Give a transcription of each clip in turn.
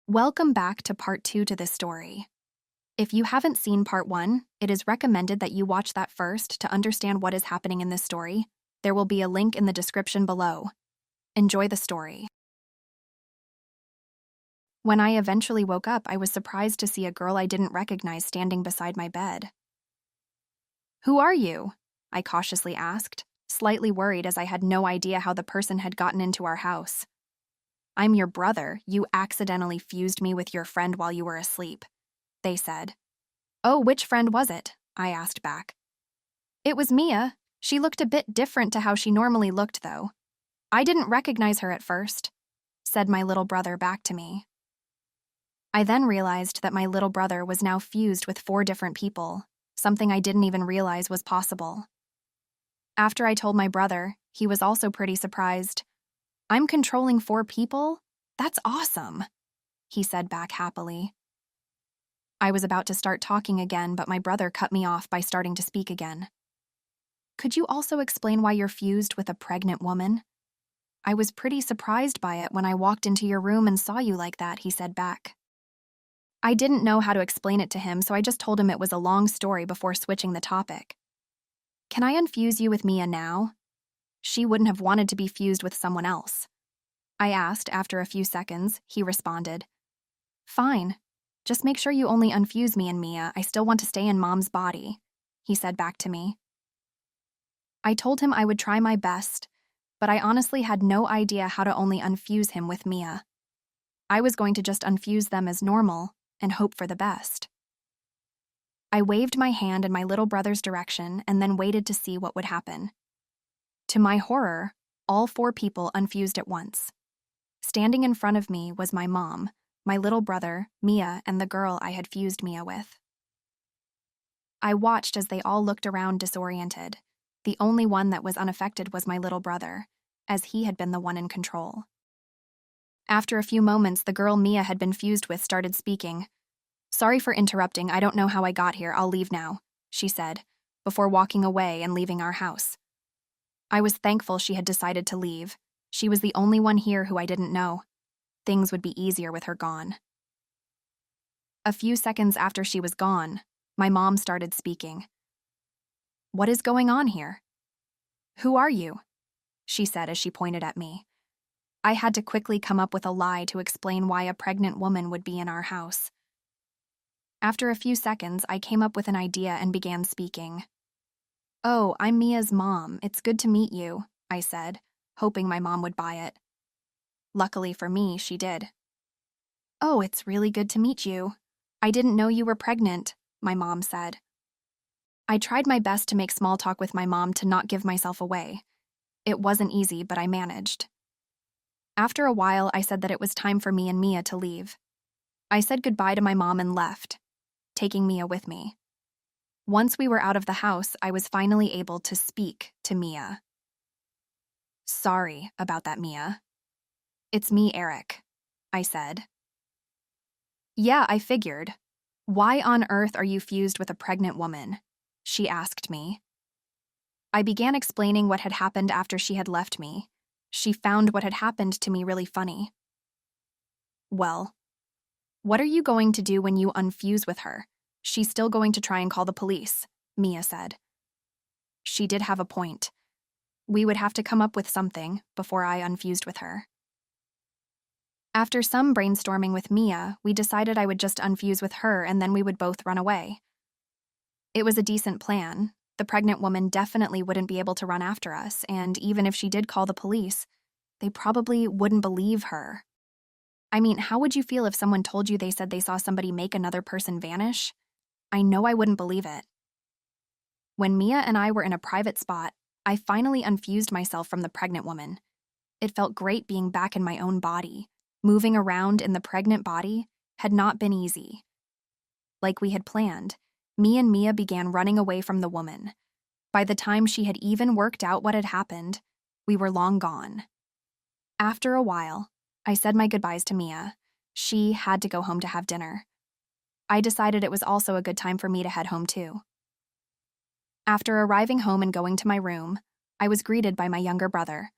Welcome back to part 2 to this story. If you haven't seen part 1, it is recommended that you watch that first to understand what is happening in this story. There will be a link in the description below. Enjoy the story. When I eventually woke up, I was surprised to see a girl I didn't recognize standing beside my bed. "Who are you?" I cautiously asked, slightly worried as I had no idea how the person had gotten into our house. "I'm your brother. You accidentally fused me with your friend while you were asleep," they said. "Oh, which friend was it?" I asked back. "It was Mia. She looked a bit different to how she normally looked, though. I didn't recognize her at first," said my little brother back to me. I then realized that my little brother was now fused with 4 different people, something I didn't even realize was possible. After I told my brother, he was also pretty surprised. "I'm controlling 4 people? That's awesome," he said back happily. I was about to start talking again, but my brother cut me off by starting to speak again. "Could you also explain why you're fused with a pregnant woman? I was pretty surprised by it when I walked into your room and saw you like that," he said back. I didn't know how to explain it to him, so I just told him it was a long story before switching the topic. "Can I unfuse you with Mia now? She wouldn't have wanted to be fused with someone else," I asked. After a few seconds, he responded, "Fine. Just make sure you only unfuse me and Mia. I still want to stay in Mom's body," he said back to me. I told him I would try my best, but I honestly had no idea how to only unfuse him with Mia. I was going to just unfuse them as normal and hope for the best. I waved my hand in my little brother's direction and then waited to see what would happen. To my horror, all 4 people unfused at once. Standing in front of me was my mom, my little brother, Mia, and the girl I had fused Mia with. I watched as they all looked around disoriented. The only one that was unaffected was my little brother, as he had been the one in control. After a few moments, the girl Mia had been fused with started speaking. "Sorry for interrupting. I don't know how I got here. I'll leave now," she said, before walking away and leaving our house. I was thankful she had decided to leave. She was the only one here who I didn't know. Things would be easier with her gone. A few seconds after she was gone, my mom started speaking. "What is going on here?" "Who are you?" she said as she pointed at me. I had to quickly come up with a lie to explain why a pregnant woman would be in our house. After a few seconds, I came up with an idea and began speaking. "Oh, I'm Mia's mom. It's good to meet you," I said, hoping my mom would buy it. Luckily for me, she did. "Oh, it's really good to meet you. I didn't know you were pregnant," my mom said. I tried my best to make small talk with my mom to not give myself away. It wasn't easy, but I managed. After a while, I said that it was time for me and Mia to leave. I said goodbye to my mom and left, taking Mia with me. Once we were out of the house, I was finally able to speak to Mia. "Sorry about that, Mia. It's me, Eric," I said. "Yeah, I figured. Why on earth are you fused with a pregnant woman?" she asked me. I began explaining what had happened after she had left me. She found what had happened to me really funny. "Well, what are you going to do when you unfuse with her? She's still going to try and call the police," Mia said. She did have a point. We would have to come up with something before I unfused with her. After some brainstorming with Mia, we decided I would just unfuse with her and then we would both run away. It was a decent plan. The pregnant woman definitely wouldn't be able to run after us, and even if she did call the police, they probably wouldn't believe her. I mean, how would you feel if someone told you they said they saw somebody make another person vanish? I know I wouldn't believe it. When Mia and I were in a private spot, I finally unfused myself from the pregnant woman. It felt great being back in my own body. Moving around in the pregnant body had not been easy. Like we had planned, me and Mia began running away from the woman. By the time she had even worked out what had happened, we were long gone. After a while, I said my goodbyes to Mia. She had to go home to have dinner. I decided it was also a good time for me to head home too. After arriving home and going to my room, I was greeted by my younger brother.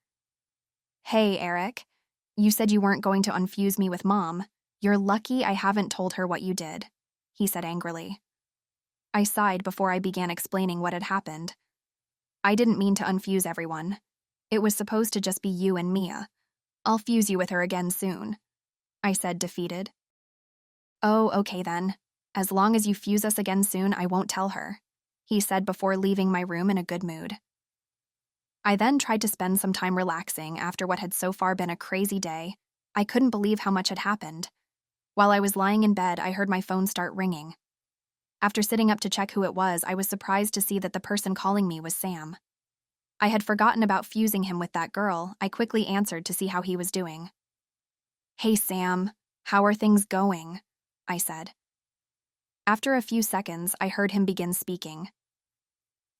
"Hey, Eric. You said you weren't going to unfuse me with Mom. You're lucky I haven't told her what you did, he said angrily. I sighed before I began explaining what had happened. I didn't mean to unfuse everyone. It was supposed to just be you and Mia. I'll fuse you with her again soon, I said, defeated. Oh, okay then. As long as you fuse us again soon, I won't tell her, he said before leaving my room in a good mood. I then tried to spend some time relaxing after what had so far been a crazy day. I couldn't believe how much had happened. While I was lying in bed, I heard my phone start ringing. After sitting up to check who it was, I was surprised to see that the person calling me was Sam. I had forgotten about fusing him with that girl. I quickly answered to see how he was doing. Hey Sam, how are things going? I said. After a few seconds, I heard him begin speaking.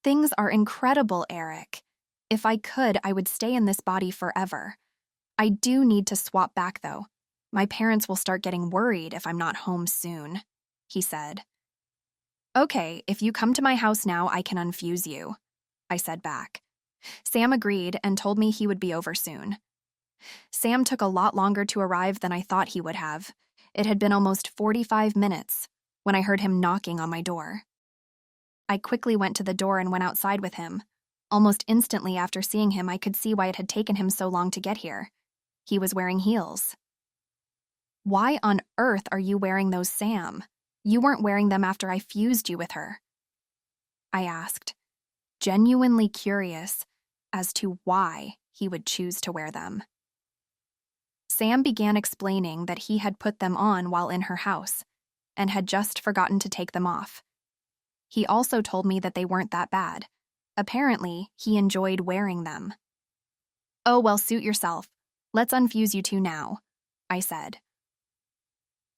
Things are incredible, Eric. If I could, I would stay in this body forever. I do need to swap back, though. My parents will start getting worried if I'm not home soon, he said. Okay, if you come to my house now, I can unfuse you, I said back. Sam agreed and told me he would be over soon. Sam took a lot longer to arrive than I thought he would have. It had been almost 45 minutes when I heard him knocking on my door. I quickly went to the door and went outside with him. Almost instantly after seeing him, I could see why it had taken him so long to get here. He was wearing heels. Why on earth are you wearing those, Sam? You weren't wearing them after I fused you with her, I asked, genuinely curious as to why he would choose to wear them. Sam began explaining that he had put them on while in her house and had just forgotten to take them off. He also told me that they weren't that bad. Apparently, he enjoyed wearing them. Oh, well, suit yourself. Let's unfuse you two now, I said.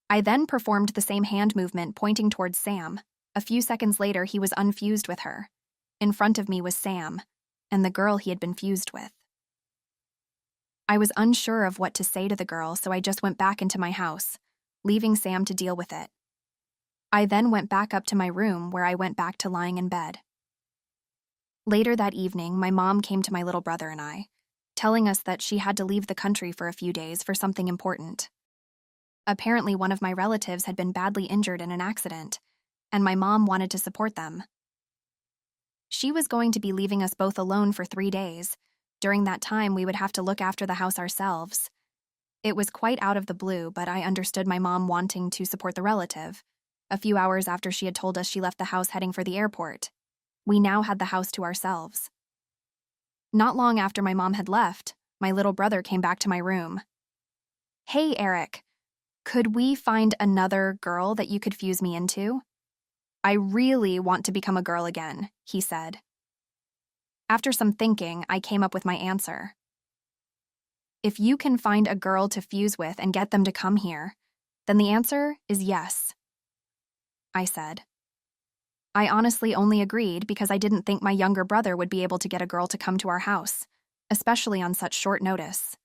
I then performed the same hand movement pointing towards Sam. A few seconds later, he was unfused with her. In front of me was Sam, and the girl he had been fused with. I was unsure of what to say to the girl, so I just went back into my house, leaving Sam to deal with it. I then went back up to my room, where I went back to lying in bed. Later that evening, my mom came to my little brother and I, telling us that she had to leave the country for a few days for something important. Apparently, one of my relatives had been badly injured in an accident, and my mom wanted to support them. She was going to be leaving us both alone for 3 days. During that time, we would have to look after the house ourselves. It was quite out of the blue, but I understood my mom wanting to support the relative. A few hours after she had told us she left the house heading for the airport, we now had the house to ourselves. Not long after my mom had left, my little brother came back to my room. Hey, Eric, could we find another girl that you could fuse me into? I really want to become a girl again, he said. After some thinking, I came up with my answer. If you can find a girl to fuse with and get them to come here, then the answer is yes, I said. I honestly only agreed because I didn't think my younger brother would be able to get a girl to come to our house, especially on such short notice.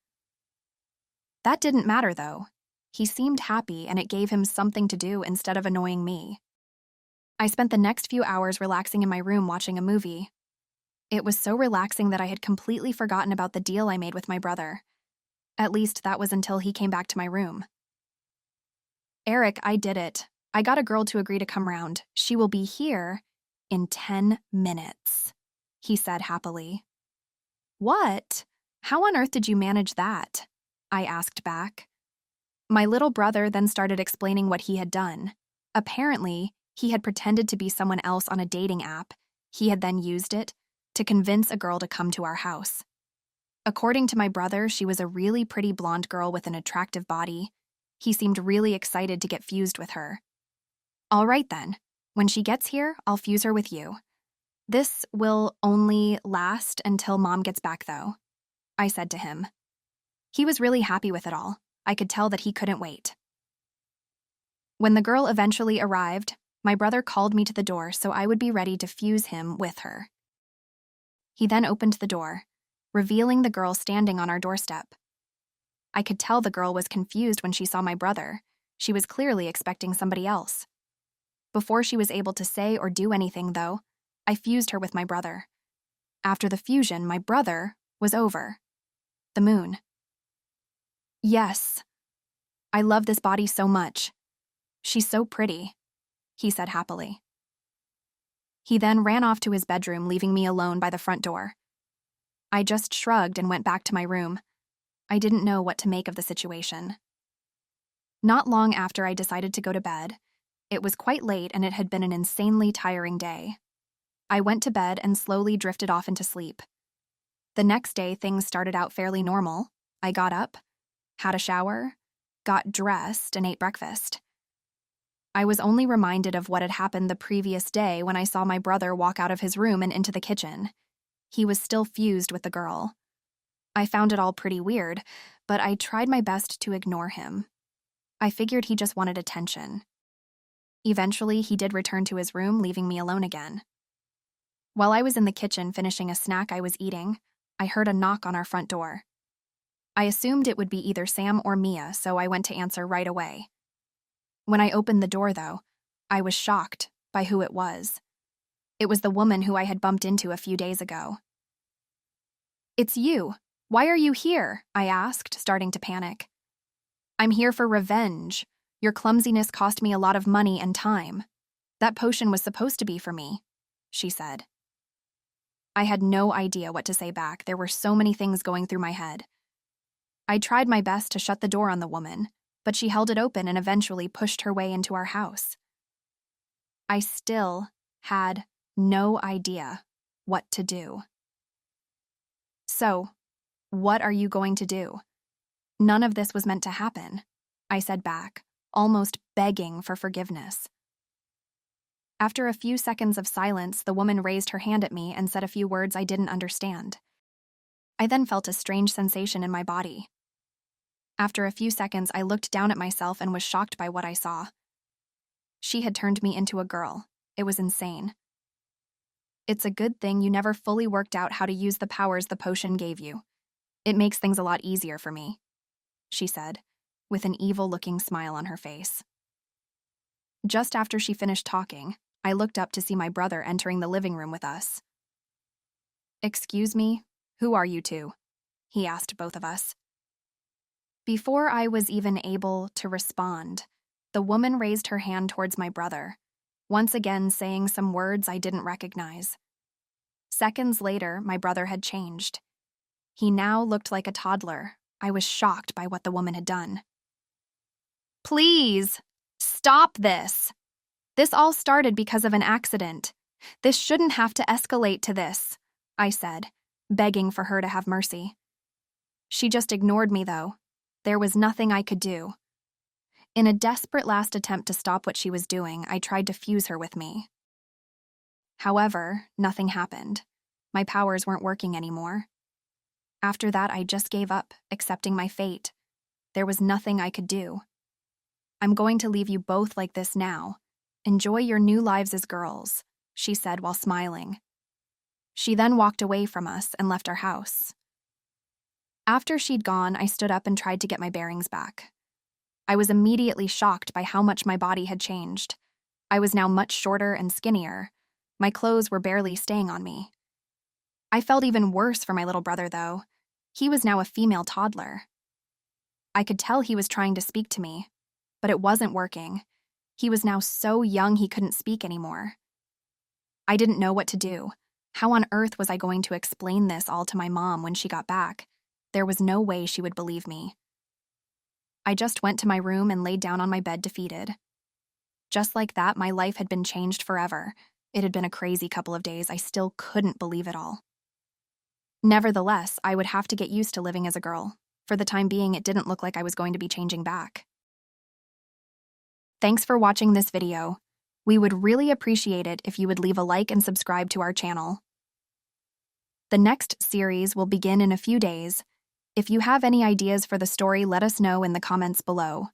That didn't matter, though. He seemed happy, and it gave him something to do instead of annoying me. I spent the next few hours relaxing in my room watching a movie. It was so relaxing that I had completely forgotten about the deal I made with my brother. At least that was until he came back to my room. Eric, I did it. I got a girl to agree to come round. She will be here in 10 minutes, he said happily. What? How on earth did you manage that? I asked back. My little brother then started explaining what he had done. Apparently, he had pretended to be someone else on a dating app. He had then used it to convince a girl to come to our house. According to my brother, she was a really pretty blonde girl with an attractive body. He seemed really excited to get fused with her. All right then, when she gets here, I'll fuse her with you. This will only last until Mom gets back, though, I said to him. He was really happy with it all. I could tell that he couldn't wait. When the girl eventually arrived, my brother called me to the door so I would be ready to fuse him with her. He then opened the door, revealing the girl standing on our doorstep. I could tell the girl was confused when she saw my brother. She was clearly expecting somebody else. Before she was able to say or do anything, though, I fused her with my brother. After the fusion, my brother was over. The moon. Yes, I love this body so much. She's so pretty, he said happily. He then ran off to his bedroom, leaving me alone by the front door. I just shrugged and went back to my room. I didn't know what to make of the situation. Not long after I decided to go to bed, it was quite late and it had been an insanely tiring day. I went to bed and slowly drifted off into sleep. The next day, things started out fairly normal. I got up, had a shower, got dressed, and ate breakfast. I was only reminded of what had happened the previous day when I saw my brother walk out of his room and into the kitchen. He was still fused with the girl. I found it all pretty weird, but I tried my best to ignore him. I figured he just wanted attention. Eventually, he did return to his room, leaving me alone again. While I was in the kitchen finishing a snack I was eating, I heard a knock on our front door. I assumed it would be either Sam or Mia, so I went to answer right away. When I opened the door, though, I was shocked by who it was. It was the woman who I had bumped into a few days ago. "It's you. Why are you here?" I asked, starting to panic. "I'm here for revenge. Your clumsiness cost me a lot of money and time. That potion was supposed to be for me," she said. I had no idea what to say back. There were so many things going through my head. I tried my best to shut the door on the woman, but she held it open and eventually pushed her way into our house. I still had no idea what to do. "So, what are you going to do?" "None of this was meant to happen," I said back, almost begging for forgiveness. After a few seconds of silence, the woman raised her hand at me and said a few words I didn't understand. I then felt a strange sensation in my body. After a few seconds, I looked down at myself and was shocked by what I saw. She had turned me into a girl. It was insane. "It's a good thing you never fully worked out how to use the powers the potion gave you. It makes things a lot easier for me," she said, with an evil-looking smile on her face. Just after she finished talking, I looked up to see my brother entering the living room with us. "Excuse me, who are you two?" he asked both of us. Before I was even able to respond, the woman raised her hand towards my brother, once again saying some words I didn't recognize. Seconds later, my brother had changed. He now looked like a toddler. I was shocked by what the woman had done. "Please, stop this. This all started because of an accident. This shouldn't have to escalate to this," I said, begging for her to have mercy. She just ignored me, though. There was nothing I could do. In a desperate last attempt to stop what she was doing, I tried to fuse her with me. However, nothing happened. My powers weren't working anymore. After that, I just gave up, accepting my fate. There was nothing I could do. "I'm going to leave you both like this now. Enjoy your new lives as girls," she said while smiling. She then walked away from us and left our house. After she'd gone, I stood up and tried to get my bearings back. I was immediately shocked by how much my body had changed. I was now much shorter and skinnier. My clothes were barely staying on me. I felt even worse for my little brother, though. He was now a female toddler. I could tell he was trying to speak to me, but it wasn't working. He was now so young he couldn't speak anymore. I didn't know what to do. How on earth was I going to explain this all to my mom when she got back? There was no way she would believe me. I just went to my room and laid down on my bed defeated. Just like that, my life had been changed forever. It had been a crazy couple of days. I still couldn't believe it all. Nevertheless, I would have to get used to living as a girl. For the time being, it didn't look like I was going to be changing back. Thanks for watching this video. We would really appreciate it if you would leave a like and subscribe to our channel. The next series will begin in a few days. If you have any ideas for the story, let us know in the comments below.